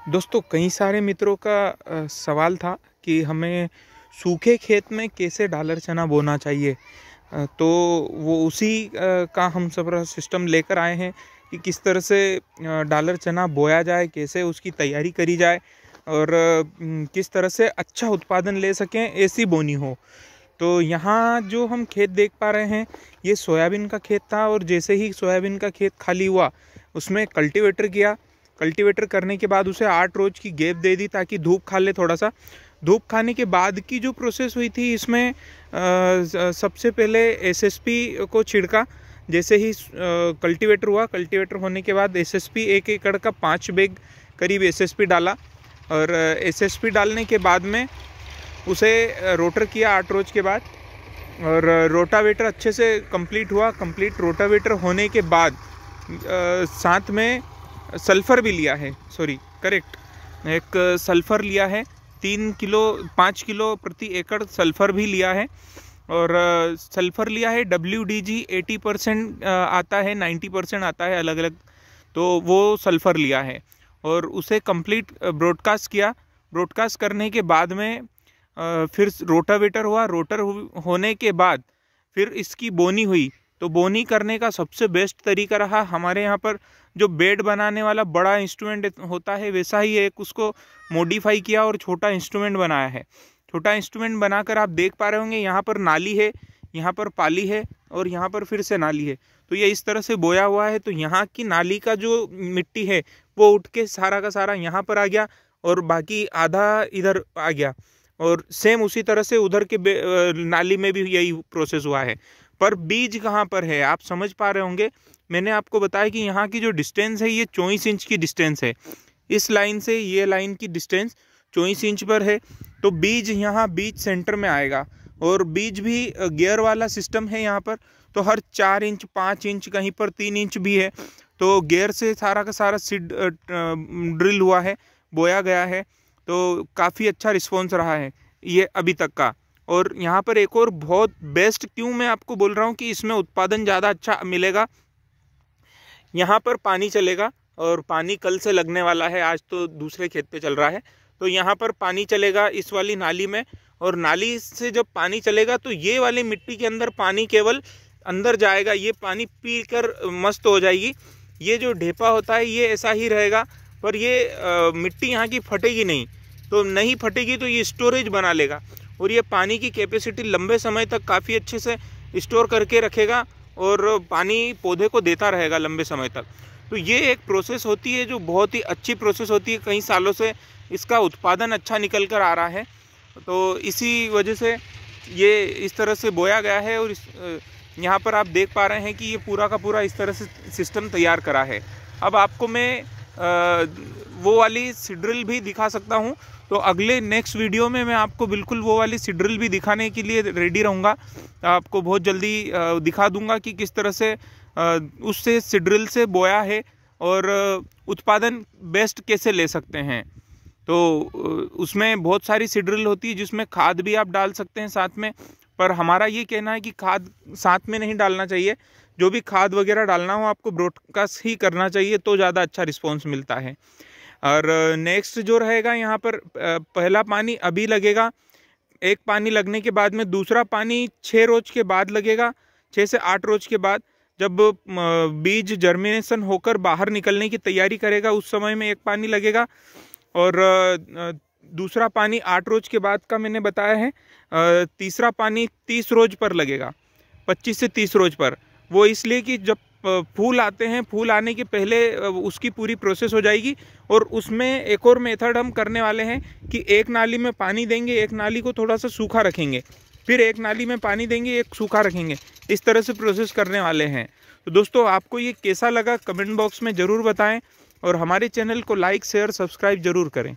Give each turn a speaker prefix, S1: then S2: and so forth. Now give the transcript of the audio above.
S1: दोस्तों कई सारे मित्रों का सवाल था कि हमें सूखे खेत में कैसे डालर चना बोना चाहिए। तो वो उसी का हम सब सिस्टम लेकर आए हैं कि किस तरह से डालर चना बोया जाए, कैसे उसकी तैयारी करी जाए और किस तरह से अच्छा उत्पादन ले सकें, ऐसी बोनी हो। तो यहाँ जो हम खेत देख पा रहे हैं ये सोयाबीन का खेत था और जैसे ही सोयाबीन का खेत खाली हुआ उसमें कल्टीवेटर किया। कल्टीवेटर करने के बाद उसे 8 रोज की गैप दे दी ताकि धूप खा ले थोड़ा सा। धूप खाने के बाद की जो प्रोसेस हुई थी इसमें सबसे पहले एसएसपी को छिड़का। जैसे ही कल्टीवेटर हुआ, कल्टीवेटर होने के बाद एसएसपी 1 एकड़ का 5 बैग करीब एसएसपी डाला और एसएसपी डालने के बाद में उसे रोटर किया 8 रोज के बाद और रोटावेटर अच्छे से कंप्लीट हुआ। कंप्लीट रोटावेटर होने के बाद साथ में सल्फ़र भी लिया है, एक सल्फ़र लिया है 5 किलो प्रति एकड़ सल्फ़र भी लिया है। और सल्फ़र लिया है WDG 80% आता है, 90% आता है अलग अलग, तो वो सल्फ़र लिया है और उसे कंप्लीट ब्रॉडकास्ट किया। ब्रॉडकास्ट करने के बाद में फिर रोटावेटर हुआ। रोटर होने के बाद फिर इसकी बोनी हुई। तो बोनी करने का सबसे बेस्ट तरीका रहा हमारे यहाँ पर जो बेड बनाने वाला बड़ा इंस्ट्रूमेंट होता है वैसा ही एक उसको मॉडिफाई किया और छोटा इंस्ट्रूमेंट बनाया है। छोटा इंस्ट्रूमेंट बनाकर आप देख पा रहे होंगे यहाँ पर नाली है, यहाँ पर पाली है और यहाँ पर फिर से नाली है। तो ये इस तरह से बोया हुआ है। तो यहाँ की नाली का जो मिट्टी है वो उठ के सारा का सारा यहाँ पर आ गया और बाकी आधा इधर आ गया और सेम उसी तरह से उधर के नाली में भी यही प्रोसेस हुआ है। पर बीज कहाँ पर है आप समझ पा रहे होंगे। मैंने आपको बताया कि यहाँ की जो डिस्टेंस है ये 24 इंच की डिस्टेंस है। इस लाइन से ये लाइन की डिस्टेंस 24 इंच पर है। तो बीज यहाँ बीज सेंटर में आएगा और बीज भी गियर वाला सिस्टम है यहाँ पर। तो हर 4 इंच 5 इंच कहीं पर 3 इंच भी है। तो गियर से सारा का सारा सीड ड्रिल हुआ है, बोया गया है। तो काफ़ी अच्छा रिस्पॉन्स रहा है ये अभी तक का। और यहाँ पर एक और बहुत बेस्ट क्यों मैं आपको बोल रहा हूँ कि इसमें उत्पादन ज़्यादा अच्छा मिलेगा। यहाँ पर पानी चलेगा और पानी कल से लगने वाला है, आज तो दूसरे खेत पे चल रहा है। तो यहाँ पर पानी चलेगा इस वाली नाली में और नाली से जब पानी चलेगा तो ये वाली मिट्टी के अंदर पानी केवल अंदर जाएगा, ये पानी पी कर मस्त हो जाएगी। ये जो ढेपा होता है ये ऐसा ही रहेगा पर ये मिट्टी यहाँ की फटेगी नहीं। तो नहीं फटेगी तो ये स्टोरेज बना लेगा और ये पानी की कैपेसिटी लंबे समय तक काफ़ी अच्छे से स्टोर करके रखेगा और पानी पौधे को देता रहेगा लंबे समय तक। तो ये एक प्रोसेस होती है जो बहुत ही अच्छी प्रोसेस होती है। कई सालों से इसका उत्पादन अच्छा निकल कर आ रहा है। तो इसी वजह से ये इस तरह से बोया गया है और यहाँ पर आप देख पा रहे हैं कि ये पूरा का पूरा इस तरह से सिस्टम तैयार करा है। अब आपको मैं वो वाली सीड्रिल भी दिखा सकता हूँ। तो अगले नेक्स्ट वीडियो में मैं आपको बिल्कुल वो वाली सीड्रिल भी दिखाने के लिए रेडी रहूँगा। आपको बहुत जल्दी दिखा दूंगा कि किस तरह से उससे सीड्रिल से बोया है और उत्पादन बेस्ट कैसे ले सकते हैं। तो उसमें बहुत सारी सीड्रिल होती है जिसमें खाद भी आप डाल सकते हैं साथ में। पर हमारा ये कहना है कि खाद साथ में नहीं डालना चाहिए। जो भी खाद वगैरह डालना हो आपको ब्रॉडकास्ट ही करना चाहिए तो ज़्यादा अच्छा रिस्पॉन्स मिलता है। और नेक्स्ट जो रहेगा यहाँ पर पहला पानी अभी लगेगा। एक पानी लगने के बाद में दूसरा पानी 6 रोज के बाद लगेगा, 6 से 8 रोज के बाद जब बीज जर्मिनेशन होकर बाहर निकलने की तैयारी करेगा उस समय में एक पानी लगेगा। और दूसरा पानी 8 रोज के बाद का मैंने बताया है। तीसरा पानी 30 रोज पर लगेगा, 25 से 30 रोज पर। वो इसलिए कि जब फूल आते हैं, फूल आने के पहले उसकी पूरी प्रोसेस हो जाएगी। और उसमें एक और मेथड हम करने वाले हैं कि एक नाली में पानी देंगे, एक नाली को थोड़ा सा सूखा रखेंगे, फिर एक नाली में पानी देंगे, एक सूखा रखेंगे। इस तरह से प्रोसेस करने वाले हैं। तो दोस्तों आपको ये कैसा लगा कमेंट बॉक्स में ज़रूर बताएं और हमारे चैनल को लाइक शेयर सब्सक्राइब ज़रूर करें।